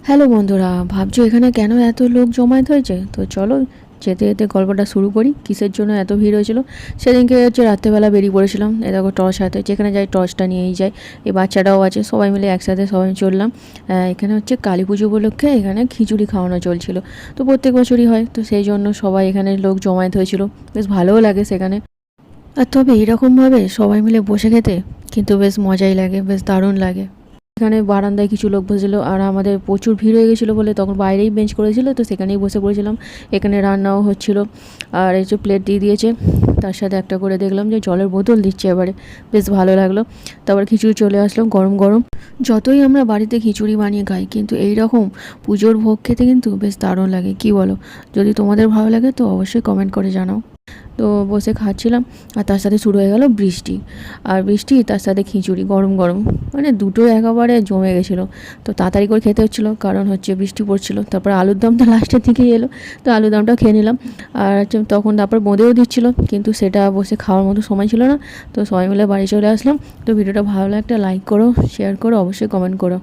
Hello বন্ধুরা, ভাবছো এখানে কেন এত লোক জমায়েত হয়েছে? তো চলো যেতে যেতে গল্পটা শুরু করি। কিসের জন্য এত ভিড় হয়েছিল? সেদিনকে রাত্রেবেলা বেরিয়ে পড়েছিলাম, এ দেখো টর্চ হাতে, যেখানে যাই টর্চটা নিয়েই যাই। এই বাচ্চাটাও আছে, সবাই মিলে একসাথে সবাই চললাম। এখানে কালী পুজো উপলক্ষে এখানে খিচুড়ি খাওয়ানো চলছিল। তো প্রত্যেক বছরই হয়, তো সেই জন্য সবাই এখানে লোক জমায়েত হয়েছিল। বেশ ভালোও লাগে সেখানে। আর তবে এরকমভাবে সবাই মিলে বসে খেতে কিন্তু বেশ মজাই লাগে, বেশ দারুণ লাগে। এখানে বারান্দায় কিছু লোক বসেছিল, আর আমাদের প্রচুর ভিড় হয়ে গেছিলো বলে তখন বাইরেই বেঞ্চ করেছিল, তো সেখানেই বসে পড়েছিলাম। এখানে রান্নাও হচ্ছিল, আর এই যে প্লেট দিয়ে দিয়েছে, তার সাথে একটা করে দেখলাম যে জলের বোতল দিচ্ছে এবারে। বেশ ভালো লাগলো। তারপর খিচুড়ি চলে আসলো গরম গরম। যতই আমরা বাড়িতে খিচুড়ি বানিয়ে খাই, কিন্তু এই রকম পুজোর ভোগ খেতে কিন্তু বেশ দারুণ লাগে, কি বলো? যদি তোমাদের ভালো লাগে তো অবশ্যই কমেন্ট করে জানাও। তো বসে খাচ্ছিলাম, আর তার সাথে শুরু হয়ে গেল বৃষ্টি। আর বৃষ্টি তার সাথে খিচুড়ি গরম গরম, মানে দুটো একেবারে জমে গেছিলো। তো তাড়াতাড়ি করে খেতে হচ্ছিলো, কারণ বৃষ্টি পড়ছিল। তারপর আলুর দমটা লাস্টের দিকেই এলো, তো আলুর দমটাও খেয়ে নিলাম। আর তখন তারপর বোঁদেও দিচ্ছিলো, কিন্তু সেটা বসে খাওয়ার মতো সময় ছিল না। তো সবাই মিলে বাড়ি চলে আসলাম। তো ভিডিওটা ভালো লাগলে একটা লাইক করো, শেয়ার করো, অবশ্যই কমেন্ট করো।